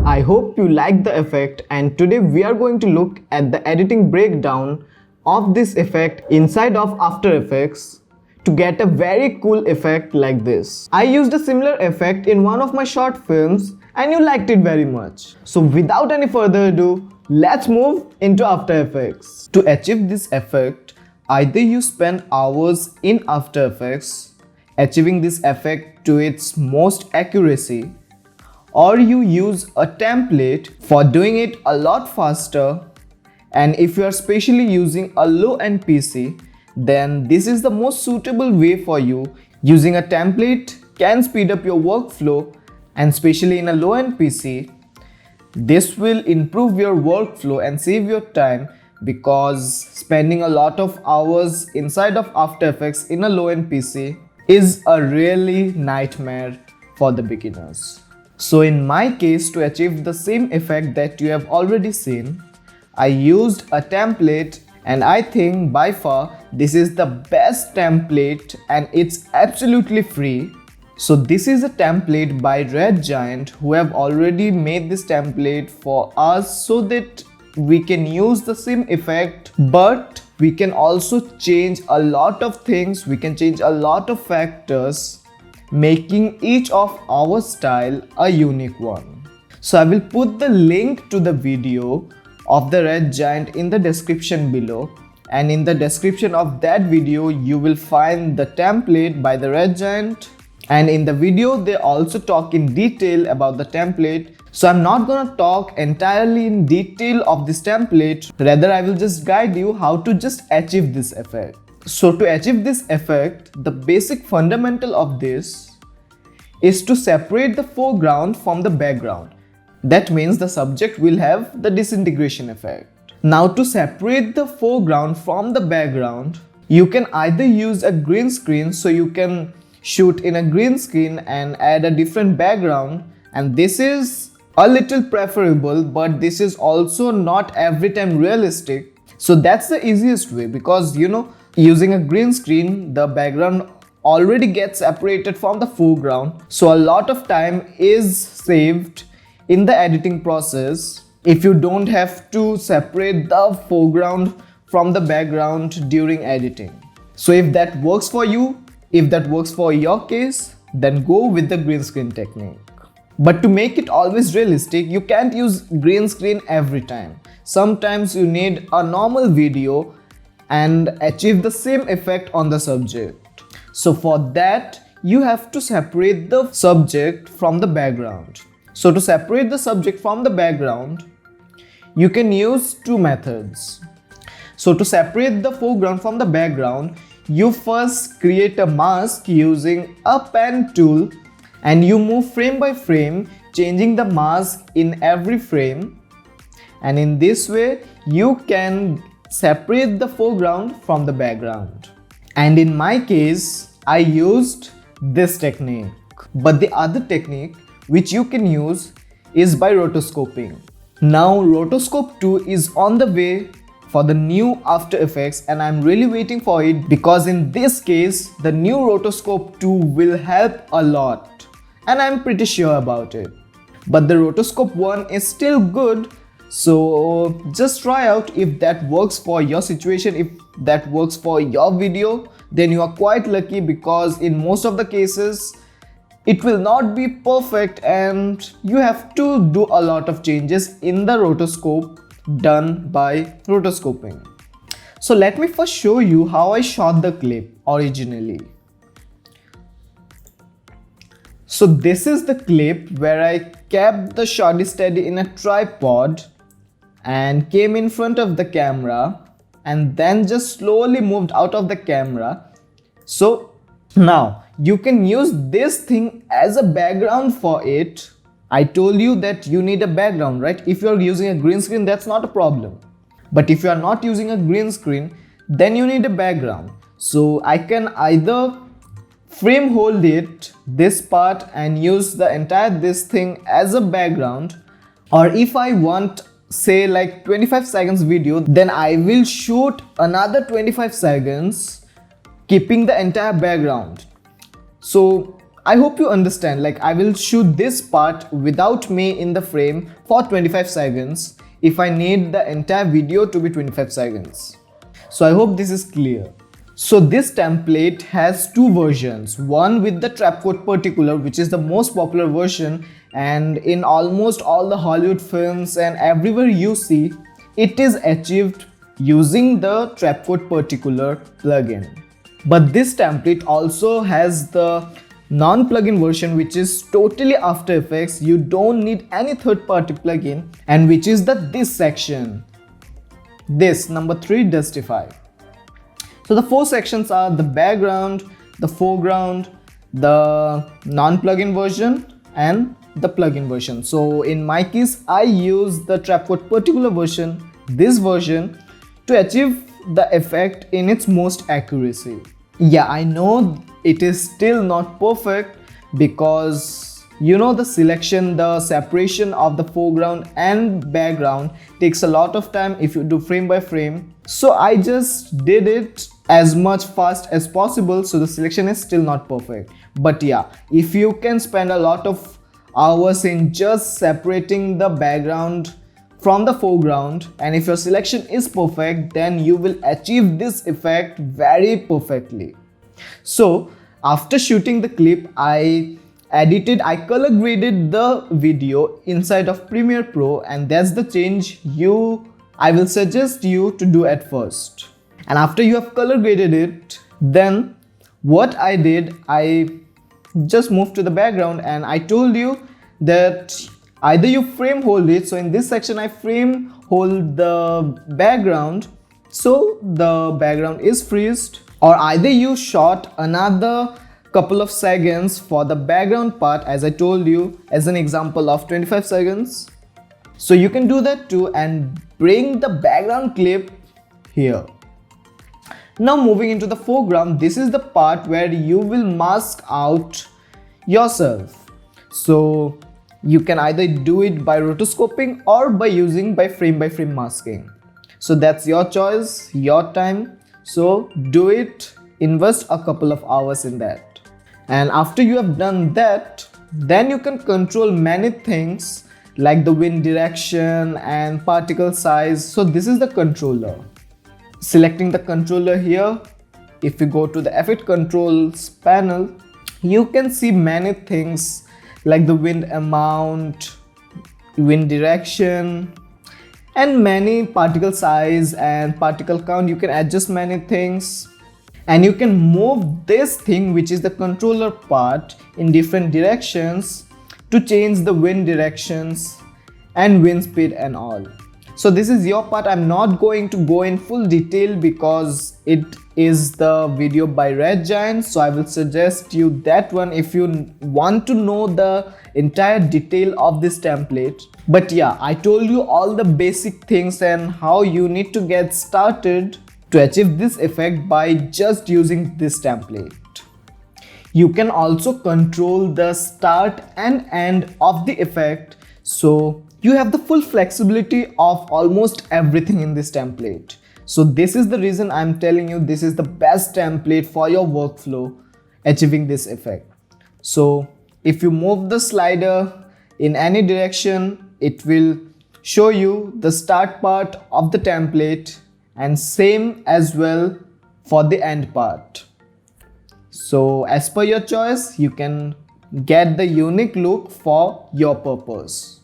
I hope you like the effect, and today we are going to look at the editing breakdown of this effect inside of After Effects to get a very cool effect like this. I used a similar effect in one of my short films and you liked it very much. So without any further ado, let's move into After Effects. To achieve this effect, either you spend hours in After Effects achieving this effect to its most accuracy, or you use a template for doing it a lot faster. And if you are specially using a low-end PC, then this is the most suitable way for you. Using a template can speed up your workflow, and especially in a low-end PC, this will improve your workflow and save your time, because spending a lot of hours inside of After Effects in a low-end PC is a really nightmare for the beginners. So in my case, to achieve the same effect that you have already seen, I used a template, and I think by far this is the best template and it's absolutely free. So this is a template by Red Giant, who have already made this template for us so that we can use the same effect, but we can also change a lot of things, we can change a lot of factors, making each of our style a unique one. So I will put the link to the video of the Red Giant in the description below, and in the description of that video you will find the template by the Red Giant, and in the video they also talk in detail about the template. So I'm not gonna talk entirely in detail of this template, rather I will just guide you how to just achieve this effect. So to achieve this effect, the basic fundamental of this is to separate the foreground from the background. That means the subject will have the disintegration effect. Now to separate the foreground from the background, you can either use a green screen, so you can shoot in a green screen and add a different background, and this is a little preferable, but this is also not every time realistic. So that's the easiest way, because using a green screen, the background already gets separated from the foreground, so a lot of time is saved in the editing process if you don't have to separate the foreground from the background during editing. So if that works for you, if that works for your case, then go with the green screen technique. But to make it always realistic, you can't use green screen every time. Sometimes you need a normal video and achieve the same effect on the subject. So for that, you have to separate the subject from the background. So to separate the subject from the background, you can use two methods. So to separate the foreground from the background, you first create a mask using a pen tool, and you move frame by frame, changing the mask in every frame. And in this way, you can separate the foreground from the background. And in my case, I used this technique. But the other technique which you can use is by rotoscoping. Now Rotoscope 2 is on the way for the new After Effects, and I'm really waiting for it, because in this case the new Rotoscope 2 will help a lot, and I'm pretty sure about it. But the Rotoscope 1 is still good, so just try out if that works for your situation. If that works for your video, then you are quite lucky, because in most of the cases it will not be perfect and you have to do a lot of changes in the rotoscope done by rotoscoping. So let me first show you how I shot the clip originally. So this is the clip where I kept the shot steady in a tripod and came in front of the camera and then just slowly moved out of the camera. So now you can use this thing as a background for it. I told you that you need a background, right? If you're using a green screen, that's not a problem. But if you are not using a green screen, then you need a background. So I can either frame hold it, this part, and use the entire this thing as a background, or if I want say like 25 seconds video, then I will shoot another 25 seconds keeping the entire background. So I hope you understand, like I will shoot this part without me in the frame for 25 seconds if I need the entire video to be 25 seconds. So I hope this is clear. So this template has two versions, one with the trapcode particular, which is the most popular version, and in almost all the Hollywood films and everywhere you see, it is achieved using the trapcode particular plugin. But this template also has the non-plugin version, which is totally After Effects. You don't need any third-party plugin, and which is this section, this number 3, Dustify. So the 4 sections are the background, the foreground, the non-plugin version, and the plugin version. So in my case, I use the trapcode particular version, this version, to achieve the effect in its most accuracy. Yeah, I know it is still not perfect because you know the selection, the separation of the foreground and background takes a lot of time if you do frame by frame. So I just did it as much fast as possible, so the selection is still not perfect. But yeah, if you can spend a lot of hours in just separating the background from the foreground, and if your selection is perfect, then you will achieve this effect very perfectly. So after shooting the clip, I color graded the video inside of Premiere Pro, and that's the change I will suggest you to do at first. And after you have color graded it, then what I did, I just moved to the background, and I told you that either you frame hold it. So in this section I frame hold the background, so the background is freezed, or either you shot another couple of seconds for the background part, as I told you as an example of 25 seconds. So you can do that too and bring the background clip here. Now moving into the foreground, this is the part where you will mask out yourself. So you can either do it by rotoscoping or by using frame masking. So that's your choice, your time. So do it, invest a couple of hours in that. And after you have done that, then you can control many things like the wind direction and particle size. So this is the controller. Selecting the controller here, if you go to the effect controls panel, you can see many things like the wind amount, wind direction, and many particle size and particle count. You can adjust many things, and you can move this thing, which is the controller part, in different directions to change the wind directions and wind speed and all. So this is your part. I'm not going to go in full detail because it is the video by Red Giant, so I will suggest you that one if you want to know the entire detail of this template. But yeah, I told you all the basic things and how you need to get started to achieve this effect by just using this template. You can also control the start and end of the effect, so you have the full flexibility of almost everything in this template. So this is the reason I'm telling you this is the best template for your workflow achieving this effect. So if you move the slider in any direction, it will show you the start part of the template, and same as well for the end part. So as per your choice, you can get the unique look for your purpose.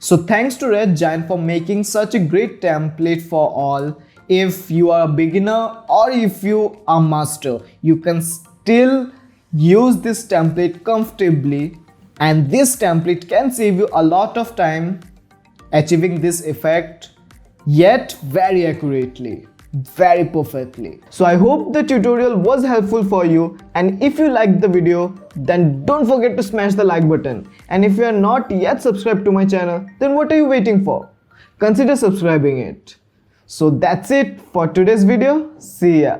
So thanks to Red Giant for making such a great template for all. If you are a beginner or if you are master, you can still use this template comfortably, and this template can save you a lot of time achieving this effect, yet very accurately, very perfectly. So I hope the tutorial was helpful for you, and if you liked the video, then don't forget to smash the like button. And if you are not yet subscribed to my channel, then what are you waiting for? Consider subscribing it. So that's it for today's video. See ya.